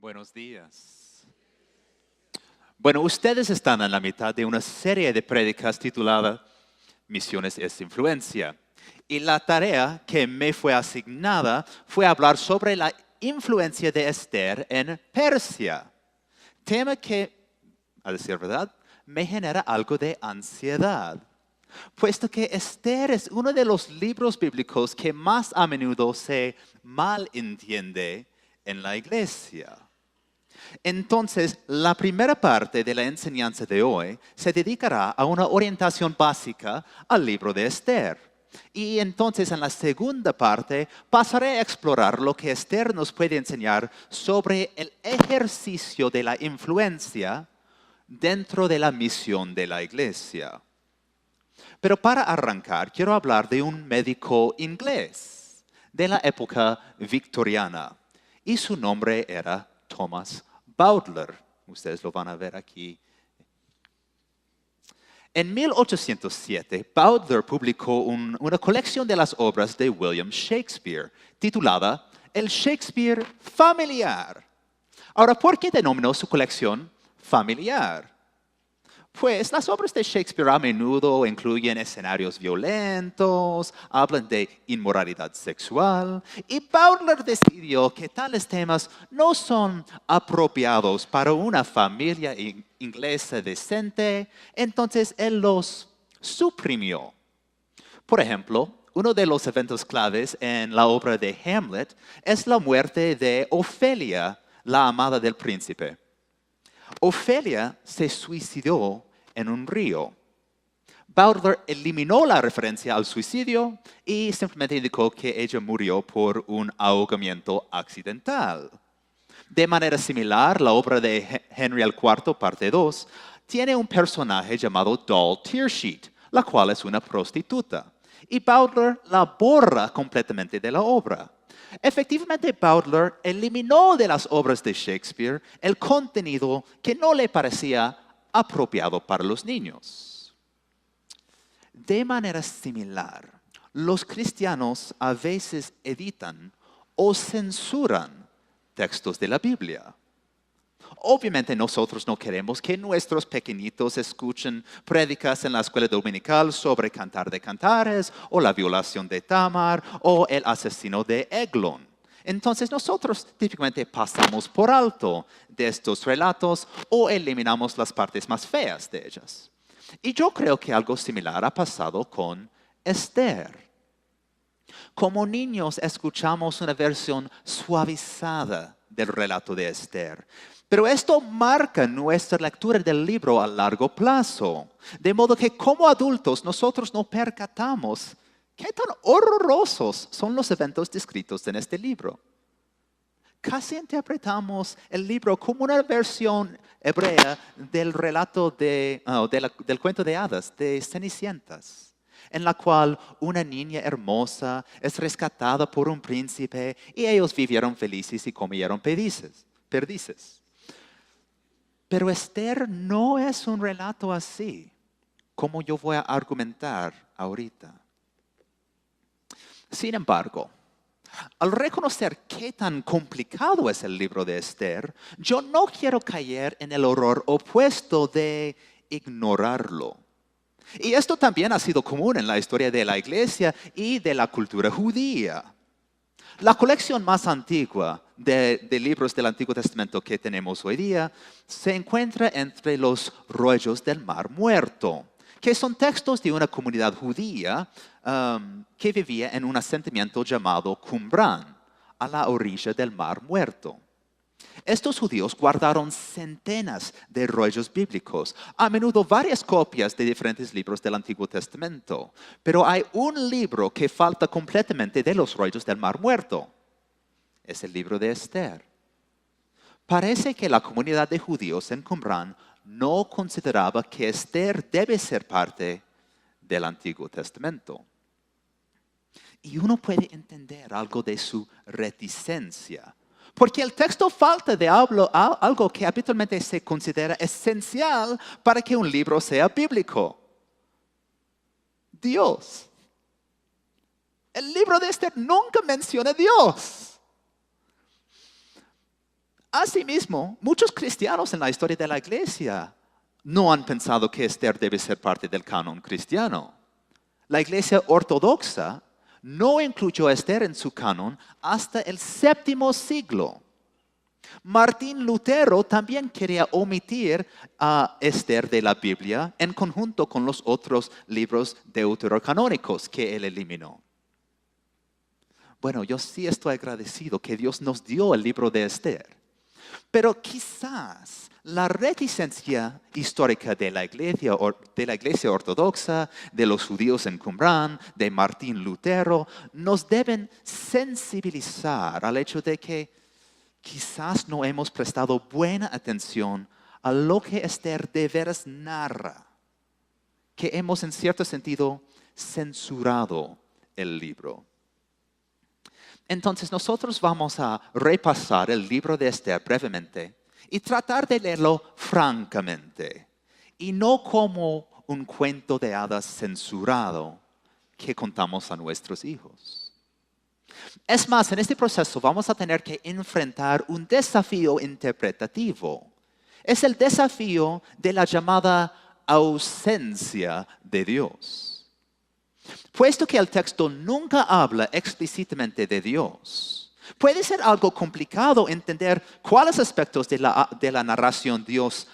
Buenos días. Bueno, ustedes están en la mitad de una serie de prédicas titulada Misiones es influencia. Y la tarea que me fue asignada fue hablar sobre la influencia de Esther en Persia. Tema que, a decir verdad, me genera algo de ansiedad, puesto que Esther es uno de los libros bíblicos que más a menudo se malentiende en la iglesia. Entonces, la primera parte de la enseñanza de hoy se dedicará a una orientación básica al libro de Esther. Y entonces en la segunda parte pasaré a explorar lo que Esther nos puede enseñar sobre el ejercicio de la influencia dentro de la misión de la iglesia. Pero para arrancar, quiero hablar de un médico inglés de la época victoriana. Y su nombre era Thomas Bowdler. Ustedes lo van a ver aquí. En 1807, Bowdler publicó una colección de las obras de William Shakespeare, titulada El Shakespeare Familiar. Ahora, ¿por qué denominó su colección familiar? Pues las obras de Shakespeare a menudo incluyen escenarios violentos, hablan de inmoralidad sexual, y Bowdler decidió que tales temas no son apropiados para una familia inglesa decente, entonces él los suprimió. Por ejemplo, uno de los eventos claves en la obra de Hamlet es la muerte de Ofelia, la amada del príncipe. Ofelia se suicidó en un río. Bowdler eliminó la referencia al suicidio y simplemente indicó que ella murió por un ahogamiento accidental. De manera similar, la obra de Henry IV, parte 2, tiene un personaje llamado Doll Tearsheet, la cual es una prostituta. Y Bowdler la borra completamente de la obra. Efectivamente, Bowdler eliminó de las obras de Shakespeare el contenido que no le parecía apropiado para los niños. De manera similar, los cristianos a veces editan o censuran textos de la Biblia. Obviamente nosotros no queremos que nuestros pequeñitos escuchen prédicas en la escuela dominical sobre Cantar de Cantares o la violación de Tamar o el asesino de Eglon. Entonces nosotros típicamente pasamos por alto de estos relatos o eliminamos las partes más feas de ellas. Y yo creo que algo similar ha pasado con Esther. Como niños escuchamos una versión suavizada del relato de Esther. Pero esto marca nuestra lectura del libro a largo plazo. De modo que como adultos nosotros no percatamos qué tan horrorosos son los eventos descritos en este libro. Casi interpretamos el libro como una versión hebrea del relato del cuento de hadas de Cenicientas, en la cual una niña hermosa es rescatada por un príncipe y ellos vivieron felices y comieron perdices. Pero Esther no es un relato así, como yo voy a argumentar ahorita. Sin embargo, al reconocer qué tan complicado es el libro de Esther, yo no quiero caer en el horror opuesto de ignorarlo. Y esto también ha sido común en la historia de la iglesia y de la cultura judía. La colección más antigua de libros del Antiguo Testamento que tenemos hoy día se encuentra entre los rollos del Mar Muerto, que son textos de una comunidad judía que vivía en un asentamiento llamado Qumran, a la orilla del Mar Muerto. Estos judíos guardaron centenas de rollos bíblicos, a menudo varias copias de diferentes libros del Antiguo Testamento. Pero hay un libro que falta completamente de los rollos del Mar Muerto. Es el libro de Esther. Parece que la comunidad de judíos en Qumran no consideraba que Esther debe ser parte del Antiguo Testamento. Y uno puede entender algo de su reticencia, porque el texto falta de algo que habitualmente se considera esencial para que un libro sea bíblico. Dios. El libro de Esther nunca menciona a Dios. Asimismo, muchos cristianos en la historia de la iglesia no han pensado que Esther debe ser parte del canon cristiano. La iglesia ortodoxa no incluyó a Esther en su canon hasta el séptimo siglo. Martín Lutero también quería omitir a Esther de la Biblia en conjunto con los otros libros deuterocanónicos que él eliminó. Bueno, yo sí estoy agradecido que Dios nos dio el libro de Esther, pero quizás la reticencia histórica de la iglesia ortodoxa, de los judíos en Qumran, de Martín Lutero, nos deben sensibilizar al hecho de que quizás no hemos prestado buena atención a lo que Esther de veras narra, que hemos en cierto sentido censurado el libro. Entonces nosotros vamos a repasar el libro de Esther brevemente y tratar de leerlo francamente y no como un cuento de hadas censurado que contamos a nuestros hijos. Es más, en este proceso vamos a tener que enfrentar un desafío interpretativo. Es el desafío de la llamada ausencia de Dios. Puesto que el texto nunca habla explícitamente de Dios, puede ser algo complicado entender cuáles aspectos de la narración Dios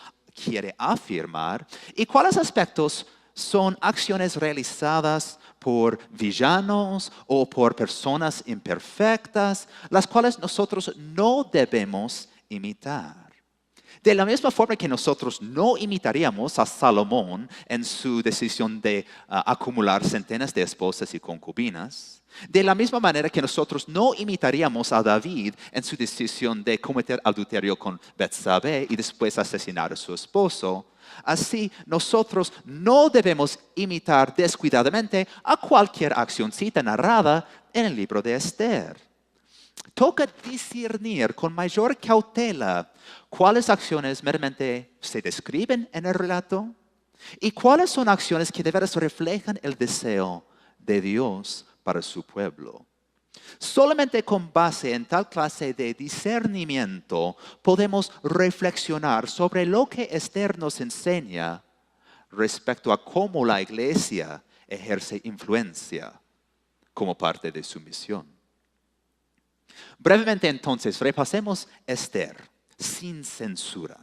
quiere afirmar y cuáles aspectos son acciones realizadas por villanos o por personas imperfectas, las cuales nosotros no debemos imitar. De la misma forma que nosotros no imitaríamos a Salomón en su decisión de acumular centenas de esposas y concubinas, de la misma manera que nosotros no imitaríamos a David en su decisión de cometer adulterio con Betsabé y después asesinar a su esposo, así nosotros no debemos imitar descuidadamente a cualquier accioncita narrada en el libro de Esther. Toca discernir con mayor cautela cuáles acciones meramente se describen en el relato y cuáles son acciones que de veras reflejan el deseo de Dios para su pueblo. Solamente con base en tal clase de discernimiento podemos reflexionar sobre lo que Esther nos enseña respecto a cómo la iglesia ejerce influencia como parte de su misión. Brevemente entonces, repasemos Esther sin censura.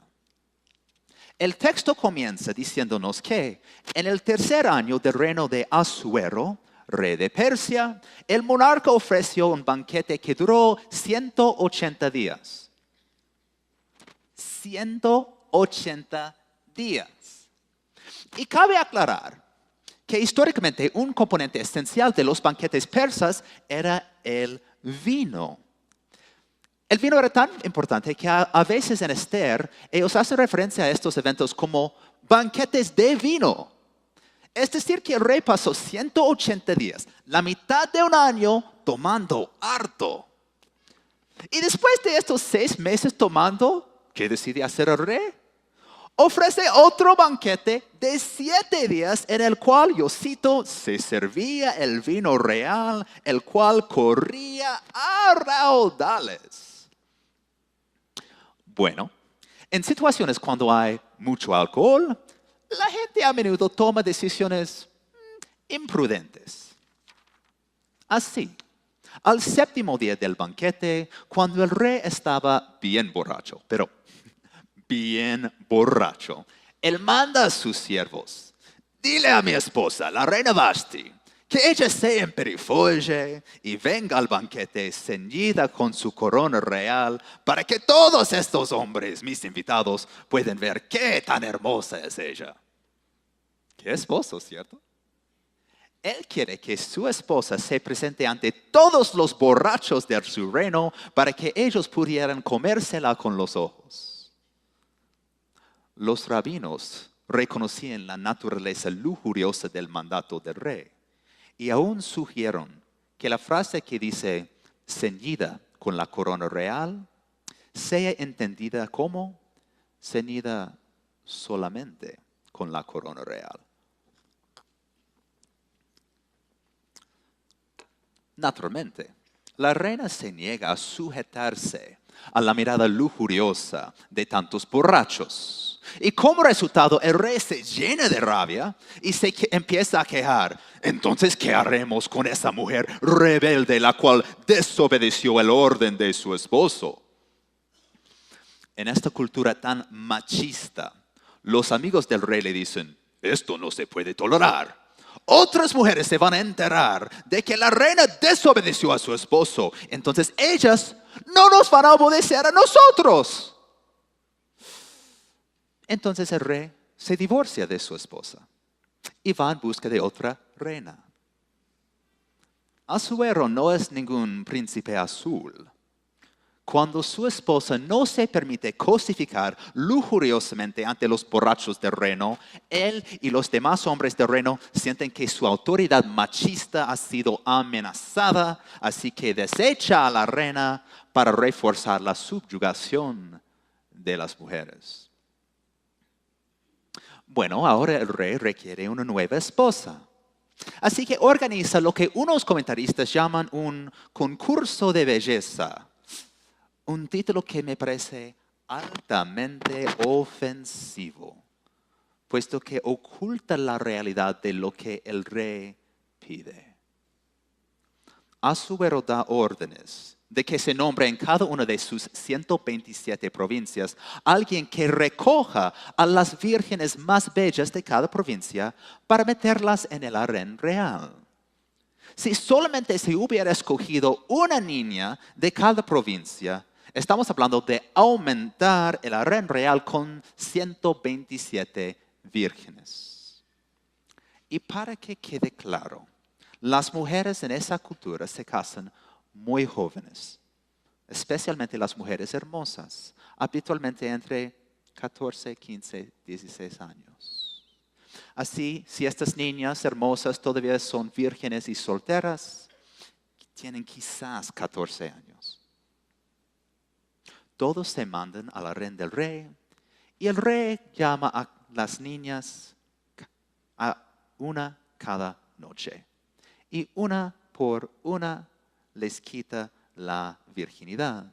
El texto comienza diciéndonos que en el tercer año del reino de Asuero, rey de Persia, el monarca ofreció un banquete que duró 180 días. 180 días. Y cabe aclarar que históricamente un componente esencial de los banquetes persas era el vino. El vino era tan importante que a veces en Esther ellos hacen referencia a estos eventos como banquetes de vino. Es decir, que el rey pasó 180 días, la mitad de un año, tomando harto. Y después de estos 6 meses tomando, ¿qué decide hacer el rey? Ofrece otro banquete de 7 días en el cual, yo cito, se servía el vino real, el cual corría a raudales. Bueno, en situaciones cuando hay mucho alcohol, la gente a menudo toma decisiones imprudentes. Así, al séptimo día del banquete, cuando el rey estaba bien borracho, pero bien borracho, él manda a sus siervos: dile a mi esposa, la reina Vashti, que ella se emperifolle y venga al banquete ceñida con su corona real para que todos estos hombres, mis invitados, puedan ver qué tan hermosa es ella. Qué esposo, ¿cierto? Él quiere que su esposa se presente ante todos los borrachos de su reino para que ellos pudieran comérsela con los ojos. Los rabinos reconocían la naturaleza lujuriosa del mandato del rey. Y aún sugirieron que la frase que dice ceñida con la corona real sea entendida como ceñida solamente con la corona real. Naturalmente, la reina se niega a sujetarse a la mirada lujuriosa de tantos borrachos. Y como resultado, el rey se llena de rabia y empieza a quejar. Entonces, ¿qué haremos con esa mujer rebelde, la cual desobedeció el orden de su esposo? En esta cultura tan machista, los amigos del rey le dicen, esto no se puede tolerar. Otras mujeres se van a enterar de que la reina desobedeció a su esposo. Entonces ellas no nos van a obedecer a nosotros. Entonces el rey se divorcia de su esposa y va en busca de otra reina. Asuero no es ningún príncipe azul. Cuando su esposa no se permite cosificar lujuriosamente ante los borrachos del reino, él y los demás hombres del reino sienten que su autoridad machista ha sido amenazada, así que desecha a la reina para reforzar la subyugación de las mujeres. Bueno, ahora el rey requiere una nueva esposa. Así que organiza lo que unos comentaristas llaman un concurso de belleza. Un título que me parece altamente ofensivo, puesto que oculta la realidad de lo que el rey pide. Asuero da órdenes de que se nombre en cada una de sus 127 provincias alguien que recoja a las vírgenes más bellas de cada provincia para meterlas en el harén real. Si solamente se hubiera escogido una niña de cada provincia, estamos hablando de aumentar el harén real con 127 vírgenes. Y para que quede claro, las mujeres en esa cultura se casan muy jóvenes, especialmente las mujeres hermosas, habitualmente entre 14, 15, 16 años. Así, si estas niñas hermosas todavía son vírgenes y solteras, tienen quizás 14 años. Todos se mandan al harén del rey y el rey llama a las niñas a una cada noche. Y una por una les quita la virginidad.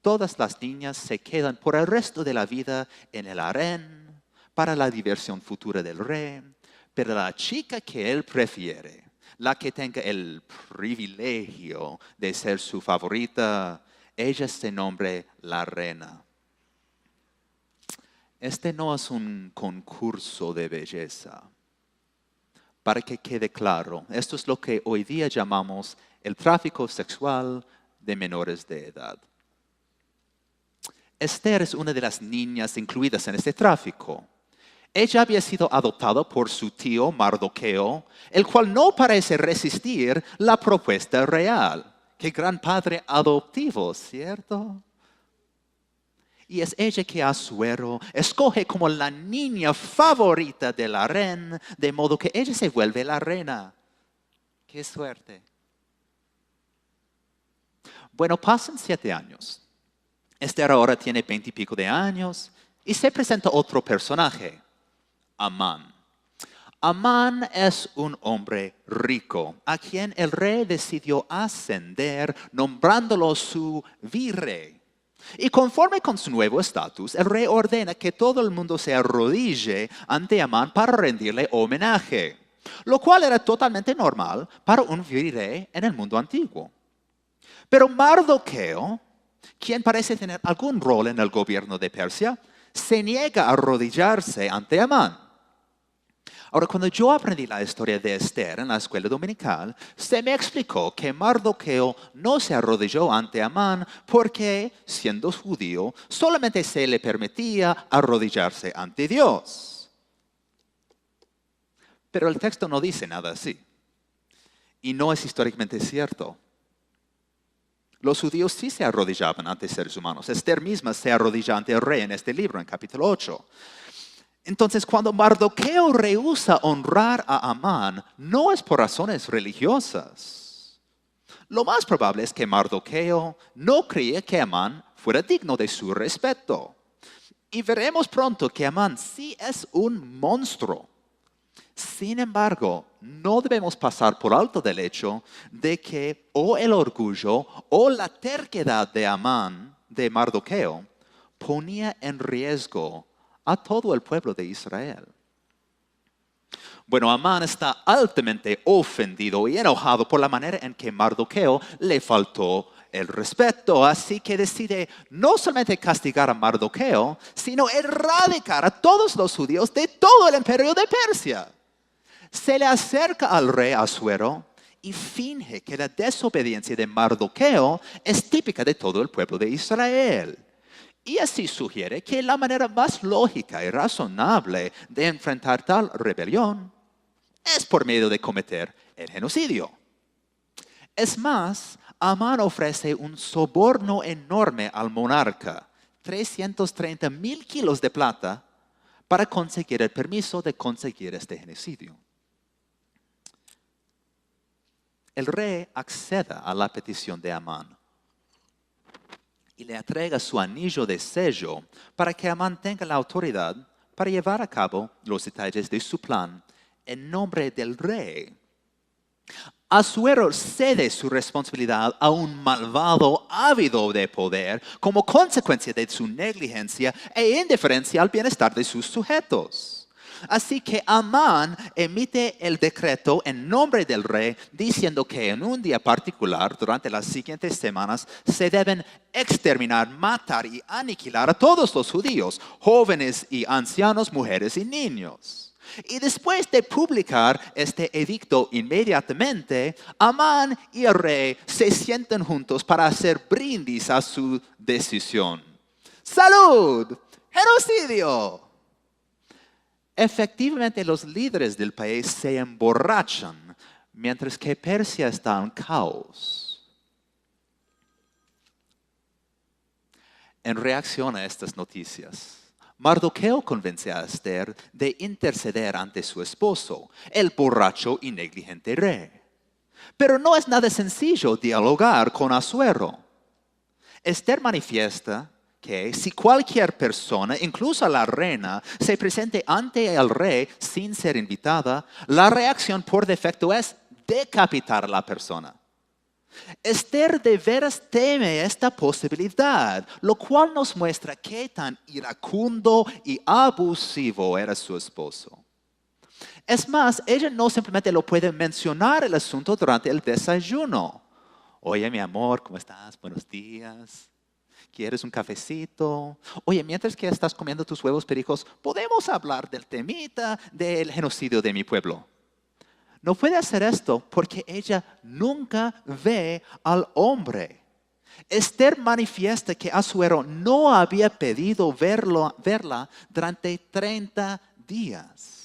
Todas las niñas se quedan por el resto de la vida en el harén para la diversión futura del rey, pero la chica que él prefiere, la que tenga el privilegio de ser su favorita, ella se nombre la reina. Este no es un concurso de belleza. Para que quede claro, esto es lo que hoy día llamamos el tráfico sexual de menores de edad. Esther es una de las niñas incluidas en este tráfico. Ella había sido adoptada por su tío Mardoqueo, el cual no parece resistir la propuesta real. Qué gran padre adoptivo, ¿cierto? Y es ella que Asuero escoge como la niña favorita del harén, de modo que ella se vuelve la reina. ¡Qué suerte! Bueno, pasan 7 años. Esther ahora tiene 20 y pico de años y se presenta otro personaje, Amán. Amán es un hombre rico a quien el rey decidió ascender nombrándolo su virrey. Y conforme con su nuevo estatus, el rey ordena que todo el mundo se arrodille ante Amán para rendirle homenaje, lo cual era totalmente normal para un virrey en el mundo antiguo. Pero Mardoqueo, quien parece tener algún rol en el gobierno de Persia, se niega a arrodillarse ante Amán. Ahora, cuando yo aprendí la historia de Esther en la escuela dominical, se me explicó que Mardoqueo no se arrodilló ante Amán porque, siendo judío, solamente se le permitía arrodillarse ante Dios. Pero el texto no dice nada así. Y no es históricamente cierto. Los judíos sí se arrodillaban ante seres humanos. Esther misma se arrodilla ante el rey en este libro, en capítulo 8. Entonces, cuando Mardoqueo rehúsa honrar a Amán, no es por razones religiosas. Lo más probable es que Mardoqueo no creía que Amán fuera digno de su respeto. Y veremos pronto que Amán sí es un monstruo. Sin embargo, no debemos pasar por alto del hecho de que o el orgullo o la terquedad de Amán, de Mardoqueo, ponía en riesgo a todo el pueblo de Israel. Bueno, Amán está altamente ofendido y enojado por la manera en que Mardoqueo le faltó el respeto, así que decide no solamente castigar a Mardoqueo, sino erradicar a todos los judíos de todo el imperio de Persia. Se le acerca al rey Asuero y finge que la desobediencia de Mardoqueo es típica de todo el pueblo de Israel. Y así sugiere que la manera más lógica y razonable de enfrentar tal rebelión es por medio de cometer el genocidio. Es más, Amán ofrece un soborno enorme al monarca, 330,000 kilos de plata, para conseguir el permiso de conseguir este genocidio. El rey accede a la petición de Amán y le entrega su anillo de sello para que Amán tenga la autoridad para llevar a cabo los detalles de su plan en nombre del rey. Asuero cede su responsabilidad a un malvado ávido de poder como consecuencia de su negligencia e indiferencia al bienestar de sus sujetos. Así que Amán emite el decreto en nombre del rey diciendo que en un día particular durante las siguientes semanas se deben exterminar, matar y aniquilar a todos los judíos, jóvenes y ancianos, mujeres y niños. Y después de publicar este edicto inmediatamente, Amán y el rey se sientan juntos para hacer brindis a su decisión. ¡Salud! ¡Genocidio! Efectivamente, los líderes del país se emborrachan, mientras que Persia está en caos. En reacción a estas noticias, Mardoqueo convence a Esther de interceder ante su esposo, el borracho y negligente rey. Pero no es nada sencillo dialogar con Asuero. Esther manifiesta que si cualquier persona, incluso la reina, se presente ante el rey sin ser invitada, la reacción por defecto es decapitar a la persona. Esther de veras teme esta posibilidad, lo cual nos muestra qué tan iracundo y abusivo era su esposo. Es más, ella no simplemente lo puede mencionar el asunto durante el desayuno. Oye, mi amor, ¿cómo estás? Buenos días. ¿Quieres un cafecito? Oye, mientras que estás comiendo tus huevos pericos, ¿podemos hablar del temita del genocidio de mi pueblo? No puede hacer esto porque ella nunca ve al hombre. Esther manifiesta que Asuero no había pedido verla durante 30 días.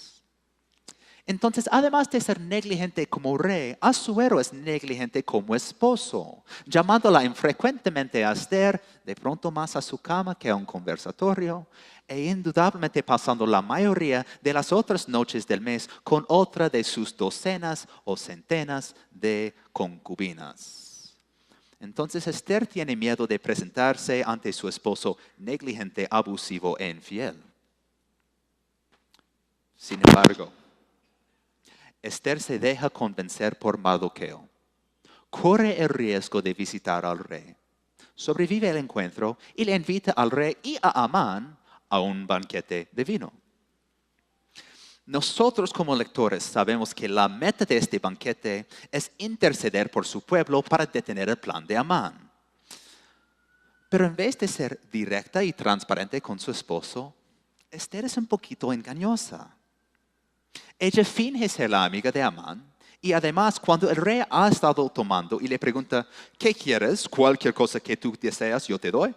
Entonces, además de ser negligente como rey, Asuero es negligente como esposo, llamándola infrecuentemente a Esther, de pronto más a su cama que a un conversatorio, e indudablemente pasando la mayoría de las otras noches del mes con otra de sus docenas o centenas de concubinas. Entonces Esther tiene miedo de presentarse ante su esposo negligente, abusivo e infiel. Sin embargo, Esther se deja convencer por Mardoqueo. Corre el riesgo de visitar al rey. Sobrevive el encuentro y le invita al rey y a Amán a un banquete de vino. Nosotros como lectores sabemos que la meta de este banquete es interceder por su pueblo para detener el plan de Amán. Pero en vez de ser directa y transparente con su esposo, Esther es un poquito engañosa. Ella finge ser la amiga de Amán y además cuando el rey ha estado tomando y le pregunta, ¿qué quieres? Cualquier cosa que tú deseas yo te doy.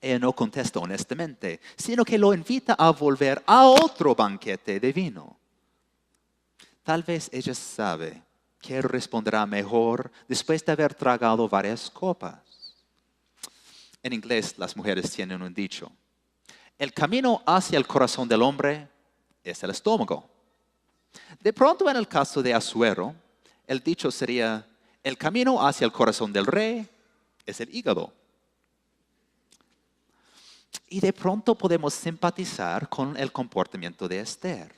Ella no contesta honestamente, sino que lo invita a volver a otro banquete de vino. Tal vez ella sabe que él responderá mejor después de haber tragado varias copas. En inglés las mujeres tienen un dicho. El camino hacia el corazón del hombre es el estómago. De pronto en el caso de Asuero, el dicho sería, el camino hacia el corazón del rey es el hígado. Y de pronto podemos simpatizar con el comportamiento de Esther.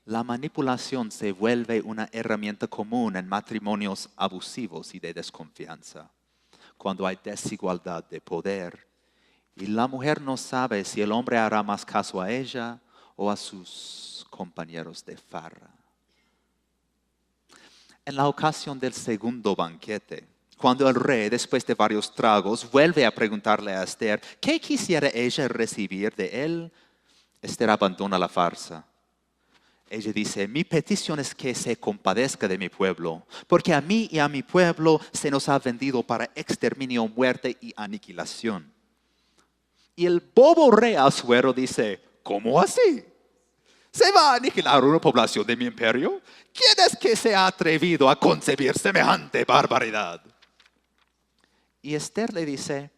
La manipulación se vuelve una herramienta común en matrimonios abusivos y de desconfianza, cuando hay desigualdad de poder y la mujer no sabe si el hombre hará más caso a ella o a sus compañeros de farra. En la ocasión del segundo banquete, cuando el rey, después de varios tragos, vuelve a preguntarle a Esther qué quisiera ella recibir de él, Esther abandona la farsa. Ella dice, mi petición es que se compadezca de mi pueblo, porque a mí y a mi pueblo se nos ha vendido para exterminio, muerte y aniquilación. Y el bobo rey Asuero dice, ¿cómo así? ¿Se va a aniquilar una población de mi imperio? ¿Quién es que se ha atrevido a concebir semejante barbaridad? Y Esther le dice,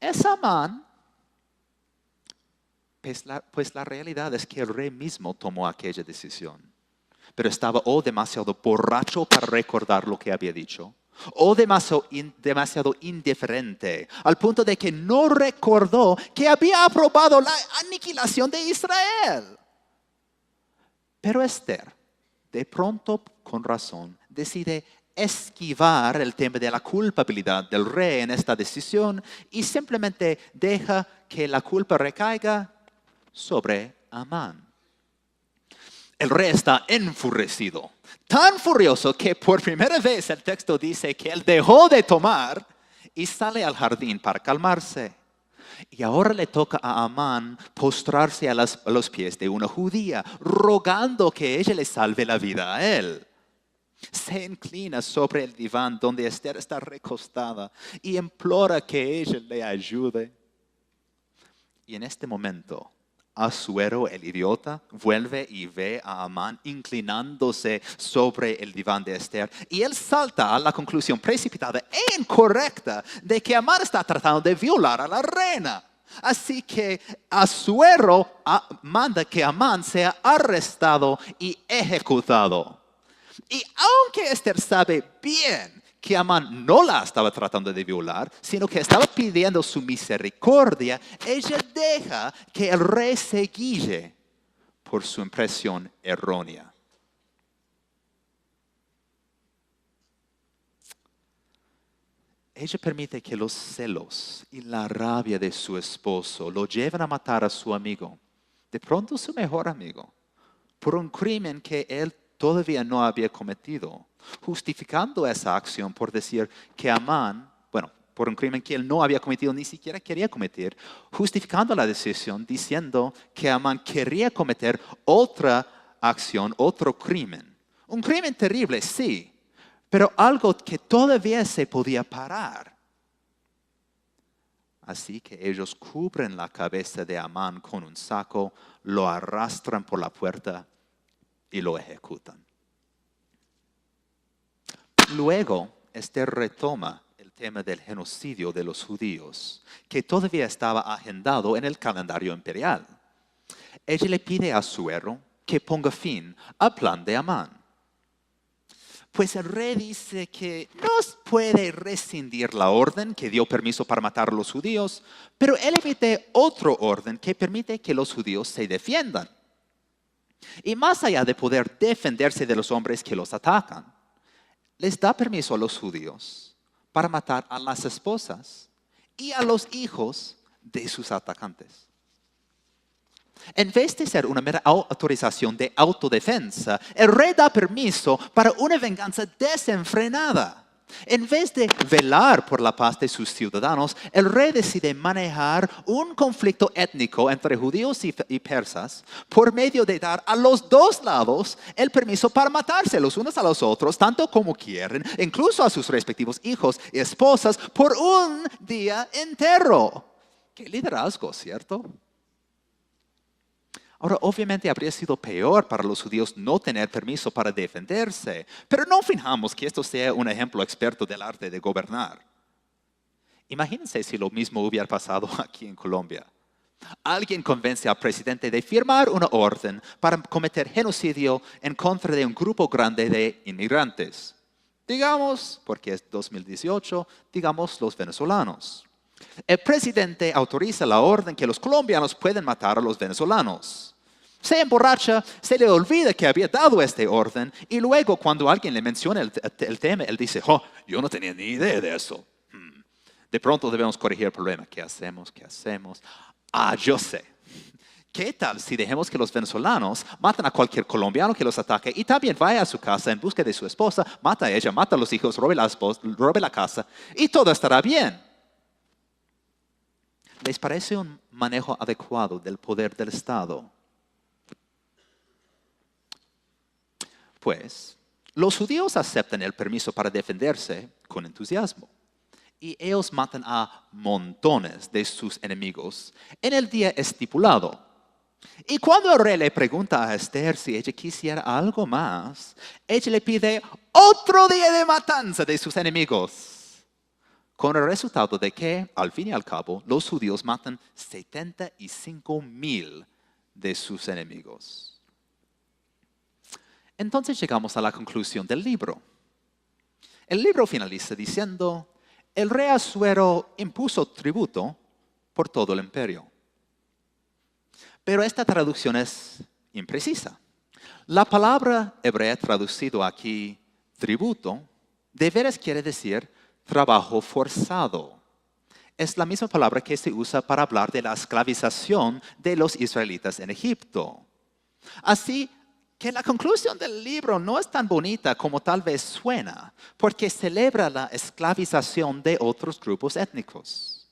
es Amán. Pues la realidad es que el rey mismo tomó aquella decisión. Pero estaba demasiado borracho para recordar lo que había dicho, o demasiado indiferente, al punto de que no recordó que había aprobado la aniquilación de Israel. Pero Esther, de pronto, con razón, decide esquivar el tema de la culpabilidad del rey en esta decisión y simplemente deja que la culpa recaiga sobre Amán. El rey está enfurecido, tan furioso que por primera vez el texto dice que él dejó de tomar y sale al jardín para calmarse. Y ahora le toca a Amán postrarse a los pies de una judía, rogando que ella le salve la vida a él. Se inclina sobre el diván donde Esther está recostada y implora que ella le ayude. Y en este momento, Asuero, el idiota, vuelve y ve a Amán inclinándose sobre el diván de Esther. Y él salta a la conclusión precipitada e incorrecta de que Amán está tratando de violar a la reina. Así que Asuero manda que Amán sea arrestado y ejecutado. Y aunque Esther sabe bien que Amán no la estaba tratando de violar, sino que estaba pidiendo su misericordia, ella deja que el rey se guíe por su impresión errónea. Ella permite que los celos y la rabia de su esposo lo lleven a matar a su amigo, de pronto su mejor amigo, por un crimen que él todavía no había cometido, justificando esa acción por decir que Amán, por un crimen que él no había cometido, ni siquiera quería cometer, justificando la decisión diciendo que Amán quería cometer otra acción, otro crimen. Un crimen terrible, sí, pero algo que todavía se podía parar. Así que ellos cubren la cabeza de Amán con un saco, lo arrastran por la puerta y lo ejecutan. Luego, Esther retoma el tema del genocidio de los judíos, que todavía estaba agendado en el calendario imperial. Ella le pide a Asuero que ponga fin al plan de Amán. Pues el rey dice que no puede rescindir la orden que dio permiso para matar a los judíos, pero él emite otro orden que permite que los judíos se defiendan. Y más allá de poder defenderse de los hombres que los atacan, les da permiso a los judíos para matar a las esposas y a los hijos de sus atacantes. En vez de ser una mera autorización de autodefensa, el rey da permiso para una venganza desenfrenada. En vez de velar por la paz de sus ciudadanos, el rey decide manejar un conflicto étnico entre judíos y persas por medio de dar a los dos lados el permiso para matarse los unos a los otros, tanto como quieren, incluso a sus respectivos hijos y esposas, por un día entero. ¡Qué liderazgo!, ¿cierto? Ahora, obviamente habría sido peor para los judíos no tener permiso para defenderse, pero no fijamos que esto sea un ejemplo experto del arte de gobernar. Imagínense si lo mismo hubiera pasado aquí en Colombia. Alguien convence al presidente de firmar una orden para cometer genocidio en contra de un grupo grande de inmigrantes. Digamos, porque es 2018, digamos los venezolanos. El presidente autoriza la orden que los colombianos pueden matar a los venezolanos. Se emborracha, se le olvida que había dado este orden y luego cuando alguien le menciona el tema, él dice, oh, yo no tenía ni idea de eso. De pronto debemos corregir el problema. ¿Qué hacemos? ¿Qué hacemos? Ah, yo sé. ¿Qué tal si dejemos que los venezolanos maten a cualquier colombiano que los ataque y también vaya a su casa en busca de su esposa, mata a ella, mata a los hijos, robe la casa y todo estará bien? ¿Les parece un manejo adecuado del poder del Estado? Pues, los judíos aceptan el permiso para defenderse con entusiasmo. Y ellos matan a montones de sus enemigos en el día estipulado. Y cuando el rey le pregunta a Esther si ella quisiera algo más, ella le pide otro día de matanza de sus enemigos. Con el resultado de que, al fin y al cabo, los judíos matan 75,000 de sus enemigos. Entonces llegamos a la conclusión del libro. El libro finaliza diciendo, el rey Asuero impuso tributo por todo el imperio. Pero esta traducción es imprecisa. La palabra hebrea traducido aquí, tributo, de veras quiere decir trabajo forzado. Es la misma palabra que se usa para hablar de la esclavización de los israelitas en Egipto. Así que la conclusión del libro no es tan bonita como tal vez suena, porque celebra la esclavización de otros grupos étnicos.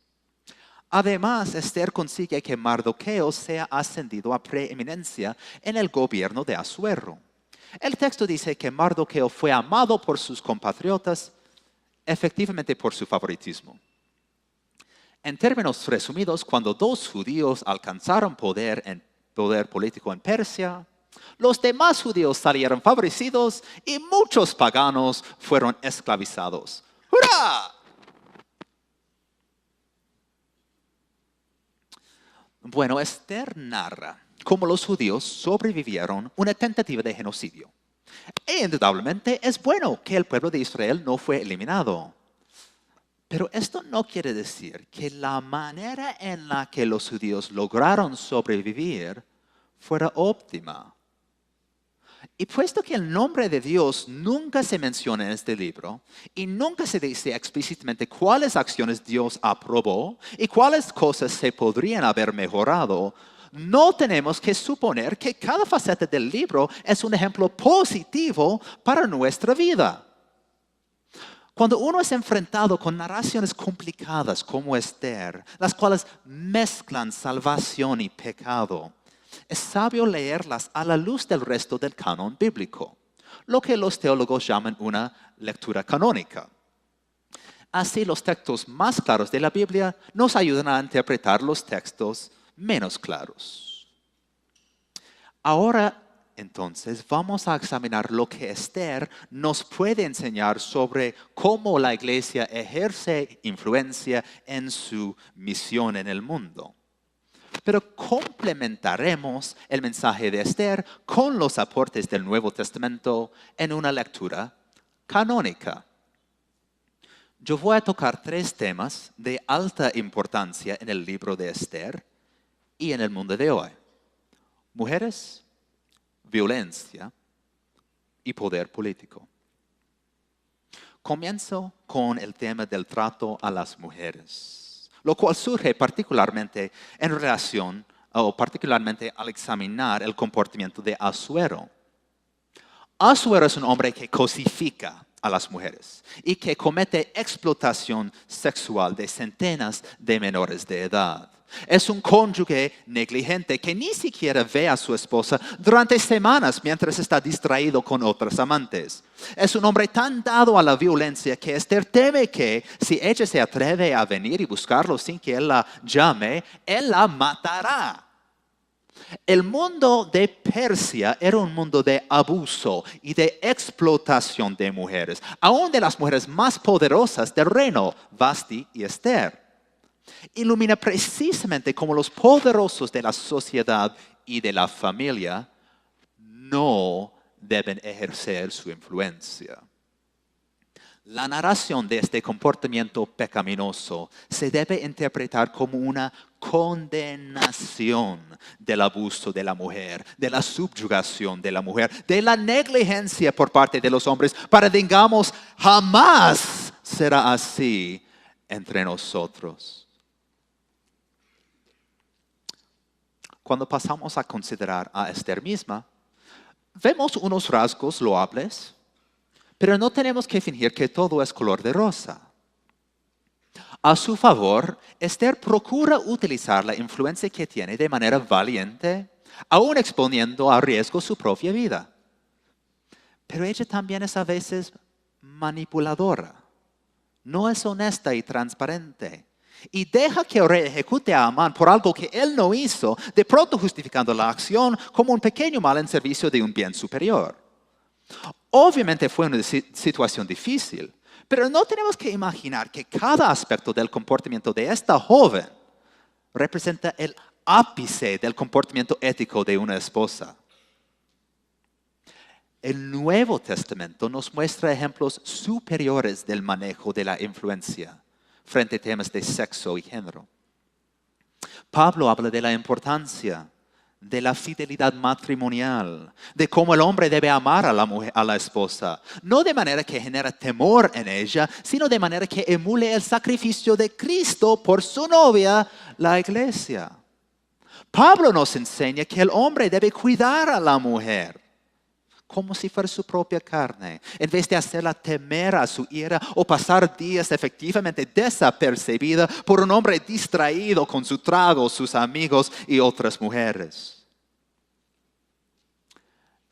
Además, Esther consigue que Mardoqueo sea ascendido a preeminencia en el gobierno de Asuero. El texto dice que Mardoqueo fue amado por sus compatriotas, efectivamente por su favoritismo. En términos resumidos, cuando dos judíos alcanzaron poder político en Persia, los demás judíos salieron favorecidos y muchos paganos fueron esclavizados. ¡Hurra! Bueno, Esther narra cómo los judíos sobrevivieron una tentativa de genocidio. E indudablemente es bueno que el pueblo de Israel no fue eliminado. Pero esto no quiere decir que la manera en la que los judíos lograron sobrevivir fuera óptima. Y puesto que el nombre de Dios nunca se menciona en este libro y nunca se dice explícitamente cuáles acciones Dios aprobó y cuáles cosas se podrían haber mejorado, no tenemos que suponer que cada faceta del libro es un ejemplo positivo para nuestra vida. Cuando uno es enfrentado con narraciones complicadas como Esther, las cuales mezclan salvación y pecado, es sabio leerlas a la luz del resto del canon bíblico, lo que los teólogos llaman una lectura canónica. Así los textos más claros de la Biblia nos ayudan a interpretar los textos menos claros. Ahora, entonces, vamos a examinar lo que Esther nos puede enseñar sobre cómo la iglesia ejerce influencia en su misión en el mundo. Pero complementaremos el mensaje de Esther con los aportes del Nuevo Testamento en una lectura canónica. Yo voy a tocar 3 temas de alta importancia en el libro de Esther y en el mundo de hoy: mujeres, violencia y poder político. Comienzo con el tema del trato a las mujeres, lo cual surge particularmente en relación o particularmente al examinar el comportamiento de Asuero. Asuero es un hombre que cosifica a las mujeres y que comete explotación sexual de centenas de menores de edad. Es un cónyuge negligente que ni siquiera ve a su esposa durante semanas mientras está distraído con otras amantes. Es un hombre tan dado a la violencia que Esther teme que si ella se atreve a venir y buscarlo sin que él la llame, él la matará. El mundo de Persia era un mundo de abuso y de explotación de mujeres, aún de las mujeres más poderosas del reino, Vasti y Esther. Ilumina precisamente cómo los poderosos de la sociedad y de la familia no deben ejercer su influencia. La narración de este comportamiento pecaminoso se debe interpretar como una condenación del abuso de la mujer, de la subyugación de la mujer, de la negligencia por parte de los hombres, para digamos, jamás será así entre nosotros. Cuando pasamos a considerar a Esther misma, vemos unos rasgos loables, pero no tenemos que fingir que todo es color de rosa. A su favor, Esther procura utilizar la influencia que tiene de manera valiente, aún exponiendo a riesgo su propia vida. Pero ella también es a veces manipuladora. No es honesta y transparente. Y deja que el rey ejecute a Amán por algo que él no hizo, de pronto justificando la acción como un pequeño mal en servicio de un bien superior. Obviamente fue una situación difícil, pero no tenemos que imaginar que cada aspecto del comportamiento de esta joven representa el ápice del comportamiento ético de una esposa. El Nuevo Testamento nos muestra ejemplos superiores del manejo de la influencia frente a temas de sexo y género. Pablo habla de la importancia de la fidelidad matrimonial, de cómo el hombre debe amar a la mujer, a la esposa, no de manera que genera temor en ella, sino de manera que emule el sacrificio de Cristo por su novia, la iglesia. Pablo nos enseña que el hombre debe cuidar a la mujer como si fuera su propia carne, en vez de hacerla temer a su ira o pasar días efectivamente desapercibida por un hombre distraído con su trago, sus amigos y otras mujeres.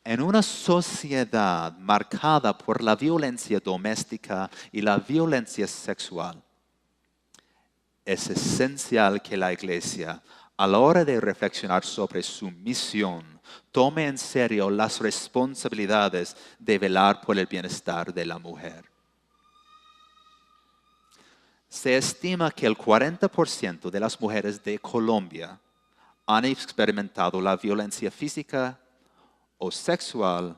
En una sociedad marcada por la violencia doméstica y la violencia sexual, es esencial que la iglesia, a la hora de reflexionar sobre su misión, tome en serio las responsabilidades de velar por el bienestar de la mujer. Se estima que el 40% de las mujeres de Colombia han experimentado la violencia física o sexual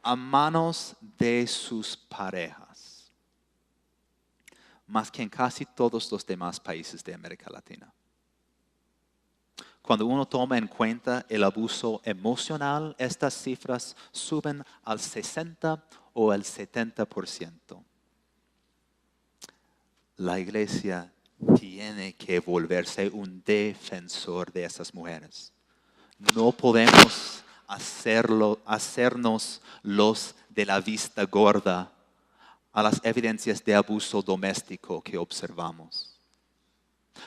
a manos de sus parejas, más que en casi todos los demás países de América Latina. Cuando uno toma en cuenta el abuso emocional, estas cifras suben al 60 o al 70%. La iglesia tiene que volverse un defensor de esas mujeres. No podemos hacernos los de la vista gorda a las evidencias de abuso doméstico que observamos.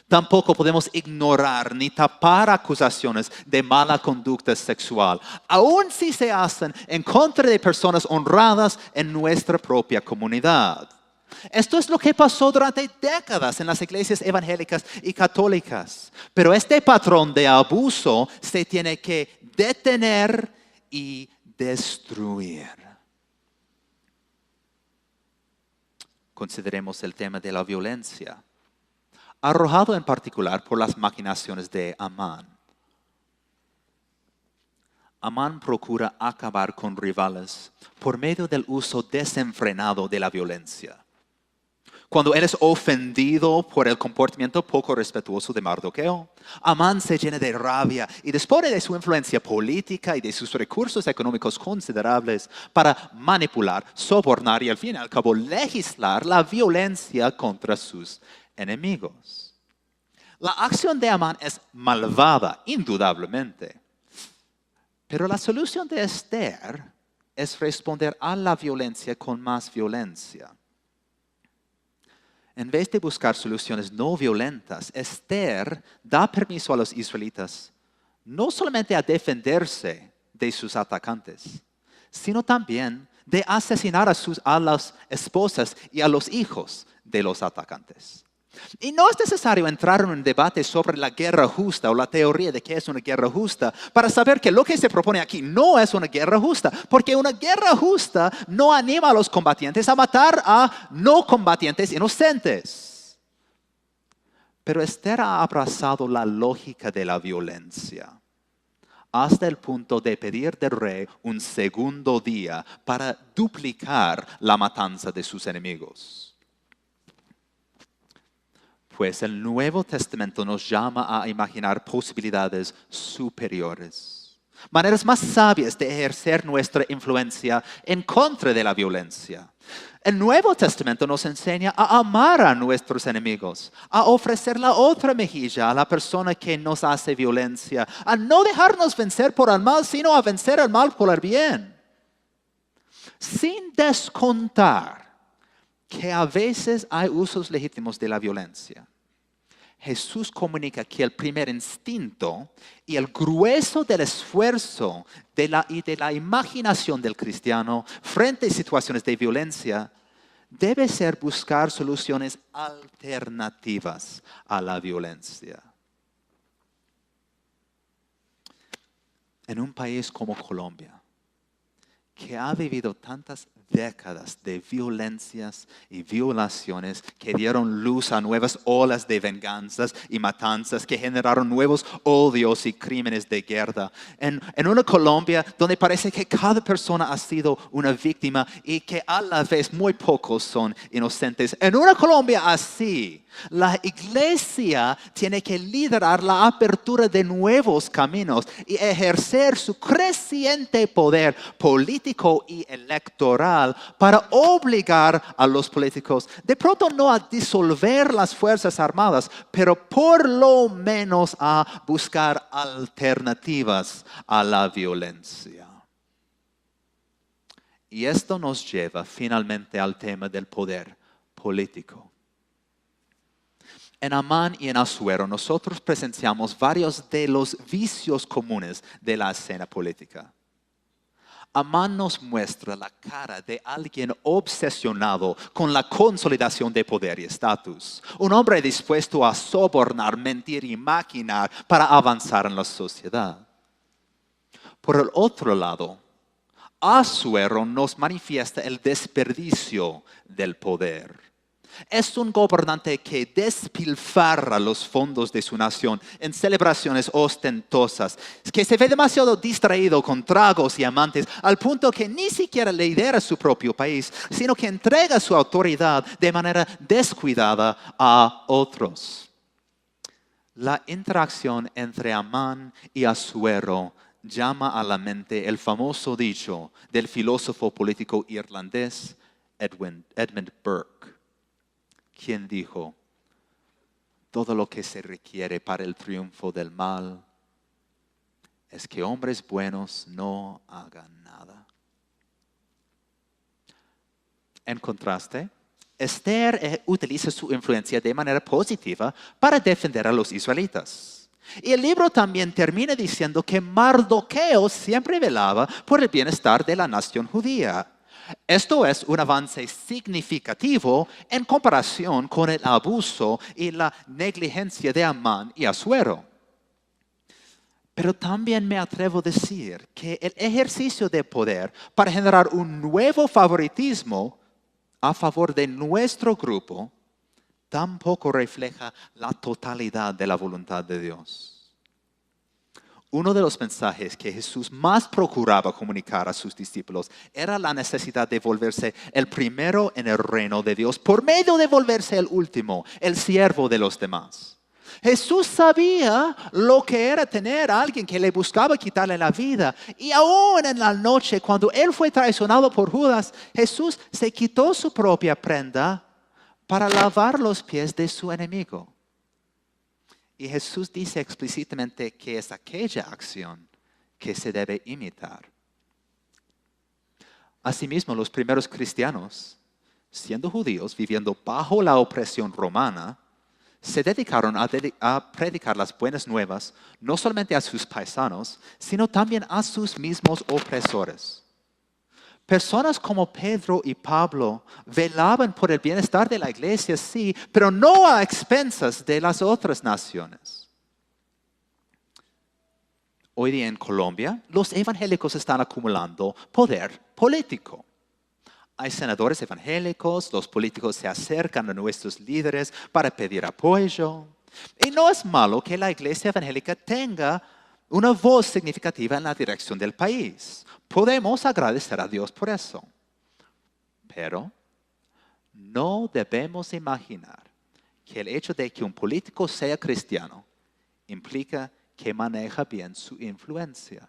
Tampoco podemos ignorar ni tapar acusaciones de mala conducta sexual, aun si se hacen en contra de personas honradas en nuestra propia comunidad. Esto es lo que pasó durante décadas en las iglesias evangélicas y católicas. Pero este patrón de abuso se tiene que detener y destruir. Consideremos el tema de la violencia, arrojado en particular por las maquinaciones de Amán. Amán procura acabar con rivales por medio del uso desenfrenado de la violencia. Cuando él es ofendido por el comportamiento poco respetuoso de Mardoqueo, Amán se llena de rabia y dispone de su influencia política y de sus recursos económicos considerables para manipular, sobornar y al fin y al cabo legislar la violencia contra sus enemigos. La acción de Amán es malvada, indudablemente. Pero la solución de Esther es responder a la violencia con más violencia. En vez de buscar soluciones no violentas, Esther da permiso a los israelitas no solamente a defenderse de sus atacantes, sino también de asesinar a las esposas y a los hijos de los atacantes. Y no es necesario entrar en un debate sobre la guerra justa o la teoría de qué es una guerra justa para saber que lo que se propone aquí no es una guerra justa, porque una guerra justa no anima a los combatientes a matar a no combatientes inocentes. Pero Esther ha abrazado la lógica de la violencia. hasta el punto de pedir del rey un segundo día para duplicar la matanza de sus enemigos. Pues el Nuevo Testamento nos llama a imaginar posibilidades superiores, maneras más sabias de ejercer nuestra influencia en contra de la violencia. El Nuevo Testamento nos enseña a amar a nuestros enemigos, a ofrecer la otra mejilla a la persona que nos hace violencia, a no dejarnos vencer por el mal, sino a vencer el mal por el bien. Sin descontar que a veces hay usos legítimos de la violencia. Jesús comunica que el primer instinto y el grueso del esfuerzo y de la imaginación del cristiano frente a situaciones de violencia debe ser buscar soluciones alternativas a la violencia. En un país como Colombia, que ha vivido tantas décadas de violencias y violaciones que dieron luz a nuevas olas de venganzas y matanzas que generaron nuevos odios y crímenes de guerra. En una Colombia donde parece que cada persona ha sido una víctima y que a la vez muy pocos son inocentes. En una Colombia así, la iglesia tiene que liderar la apertura de nuevos caminos y ejercer su creciente poder político y electoral para obligar a los políticos, de pronto no a disolver las Fuerzas Armadas, pero por lo menos a buscar alternativas a la violencia. Y esto nos lleva finalmente al tema del poder político. En Amán y en Asuero nosotros presenciamos varios de los vicios comunes de la escena política. Amán nos muestra la cara de alguien obsesionado con la consolidación de poder y estatus. Un hombre dispuesto a sobornar, mentir y maquinar para avanzar en la sociedad. Por el otro lado, Asuero nos manifiesta el desperdicio del poder. Es un gobernante que despilfarra los fondos de su nación en celebraciones ostentosas, que se ve demasiado distraído con tragos y amantes, al punto que ni siquiera lidera su propio país, sino que entrega su autoridad de manera descuidada a otros. La interacción entre Amán y Asuero llama a la mente el famoso dicho del filósofo político irlandés Edmund Burke, quien dijo: todo lo que se requiere para el triunfo del mal es que hombres buenos no hagan nada. En contraste, Esther utiliza su influencia de manera positiva para defender a los israelitas. Y el libro también termina diciendo que Mardoqueo siempre velaba por el bienestar de la nación judía. Esto es un avance significativo en comparación con el abuso y la negligencia de Amán y Asuero. Pero también me atrevo a decir que el ejercicio de poder para generar un nuevo favoritismo a favor de nuestro grupo tampoco refleja la totalidad de la voluntad de Dios. Uno de los mensajes que Jesús más procuraba comunicar a sus discípulos era la necesidad de volverse el primero en el reino de Dios por medio de volverse el último, el siervo de los demás. Jesús sabía lo que era tener a alguien que le buscaba quitarle la vida. Y aún en la noche, cuando él fue traicionado por Judas, Jesús se quitó su propia prenda para lavar los pies de su enemigo. Y Jesús dice explícitamente que es aquella acción que se debe imitar. Asimismo, los primeros cristianos, siendo judíos, viviendo bajo la opresión romana, se dedicaron a predicar las buenas nuevas, no solamente a sus paisanos, sino también a sus mismos opresores. Personas como Pedro y Pablo velaban por el bienestar de la iglesia, sí, pero no a expensas de las otras naciones. Hoy día en Colombia, los evangélicos están acumulando poder político. Hay senadores evangélicos, los políticos se acercan a nuestros líderes para pedir apoyo. Y no es malo que la iglesia evangélica tenga una voz significativa en la dirección del país. Podemos agradecer a Dios por eso. Pero no debemos imaginar que el hecho de que un político sea cristiano implica que maneja bien su influencia.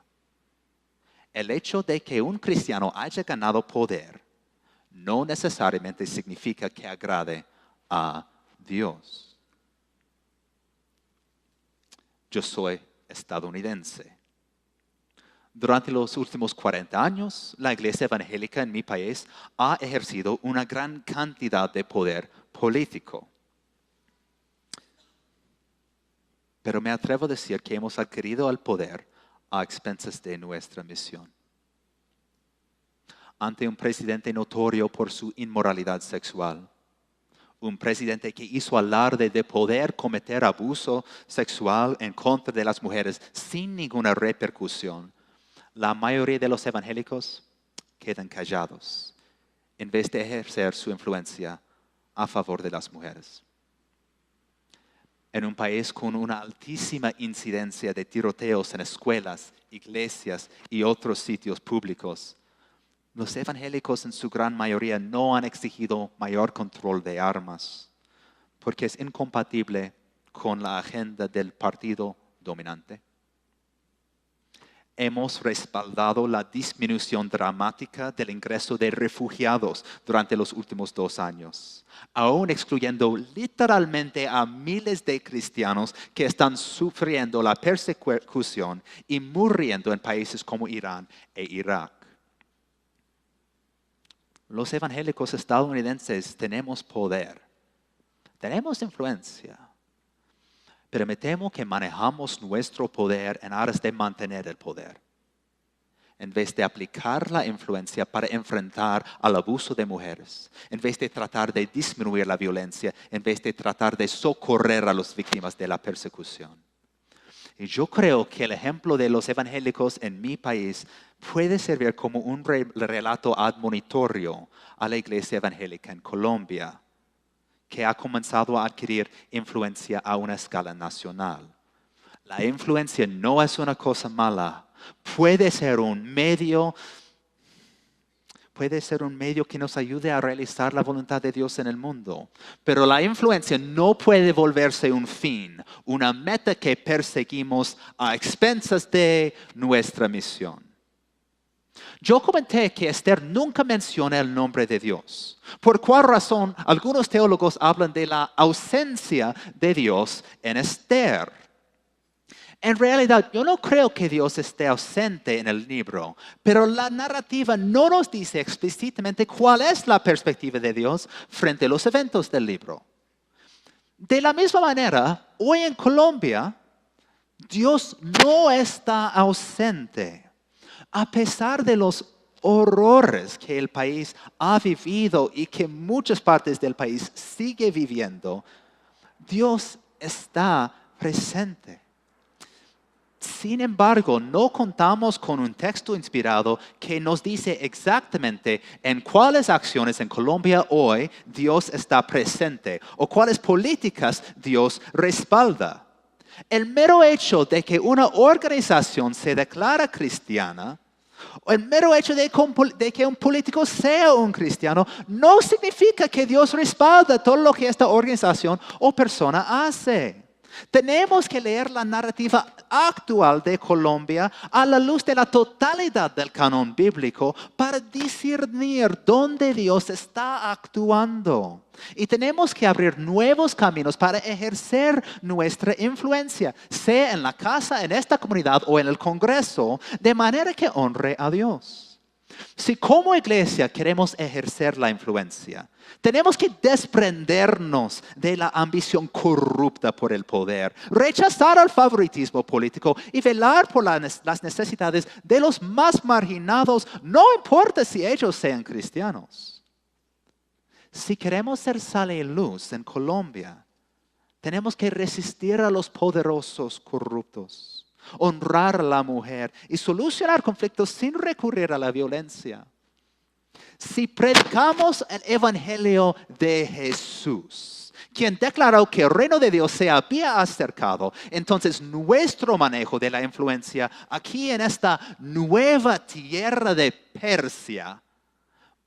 El hecho de que un cristiano haya ganado poder no necesariamente significa que agrade a Dios. Yo soy estadounidense. Durante los últimos 40 años, la iglesia evangélica en mi país ha ejercido una gran cantidad de poder político. Pero me atrevo a decir que hemos adquirido el poder a expensas de nuestra misión. Ante un presidente notorio por su inmoralidad sexual, un presidente que hizo alarde de poder cometer abuso sexual en contra de las mujeres sin ninguna repercusión, la mayoría de los evangélicos quedan callados en vez de ejercer su influencia a favor de las mujeres. En un país con una altísima incidencia de tiroteos en escuelas, iglesias y otros sitios públicos, los evangélicos en su gran mayoría no han exigido mayor control de armas, porque es incompatible con la agenda del partido dominante. Hemos respaldado la disminución dramática del ingreso de refugiados durante los últimos 2 años, aún excluyendo literalmente a miles de cristianos que están sufriendo la persecución y muriendo en países como Irán e Irak. Los evangélicos estadounidenses tenemos poder, tenemos influencia, pero me temo que manejamos nuestro poder en aras de mantener el poder, en vez de aplicar la influencia para enfrentar al abuso de mujeres, en vez de tratar de disminuir la violencia, en vez de tratar de socorrer a las víctimas de la persecución. Y yo creo que el ejemplo de los evangélicos en mi país puede servir como un relato admonitorio a la iglesia evangélica en Colombia, que ha comenzado a adquirir influencia a una escala nacional. La influencia no es una cosa mala. Puede ser un medio que nos ayude a realizar la voluntad de Dios en el mundo. Pero la influencia no puede volverse un fin, una meta que perseguimos a expensas de nuestra misión. Yo comenté que Esther nunca menciona el nombre de Dios. ¿Por cuál razón algunos teólogos hablan de la ausencia de Dios en Esther? En realidad, yo no creo que Dios esté ausente en el libro, pero la narrativa no nos dice explícitamente cuál es la perspectiva de Dios frente a los eventos del libro. De la misma manera, hoy en Colombia, Dios no está ausente. A pesar de los horrores que el país ha vivido y que muchas partes del país sigue viviendo, Dios está presente. Sin embargo, no contamos con un texto inspirado que nos dice exactamente en cuáles acciones en Colombia hoy Dios está presente o cuáles políticas Dios respalda. El mero hecho de que una organización se declara cristiana, o el mero hecho de que un político sea un cristiano, no significa que Dios respalda todo lo que esta organización o persona hace. Tenemos que leer la narrativa actual de Colombia a la luz de la totalidad del canon bíblico para discernir dónde Dios está actuando. Y tenemos que abrir nuevos caminos para ejercer nuestra influencia, sea en la casa, en esta comunidad o en el Congreso, de manera que honre a Dios. Si como iglesia queremos ejercer la influencia, tenemos que desprendernos de la ambición corrupta por el poder, rechazar el favoritismo político y velar por las necesidades de los más marginados, no importa si ellos sean cristianos. Si queremos ser sal y luz en Colombia, tenemos que resistir a los poderosos corruptos, honrar a la mujer y solucionar conflictos sin recurrir a la violencia. Si predicamos el evangelio de Jesús, quien declaró que el reino de Dios se había acercado. Entonces nuestro manejo de la influencia aquí en esta nueva tierra de Persia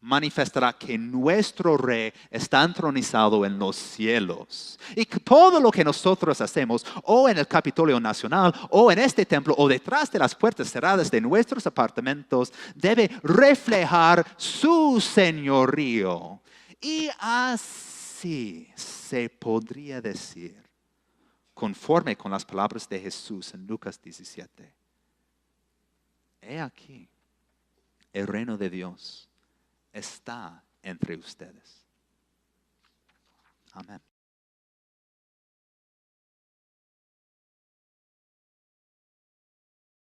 manifestará que nuestro rey está entronizado en los cielos. Y que todo lo que nosotros hacemos, o en el Capitolio Nacional, o en este templo, o detrás de las puertas cerradas de nuestros apartamentos, debe reflejar su señorío. Y así se podría decir, conforme con las palabras de Jesús en Lucas 17. He aquí, el reino de Dios está entre ustedes. Amén.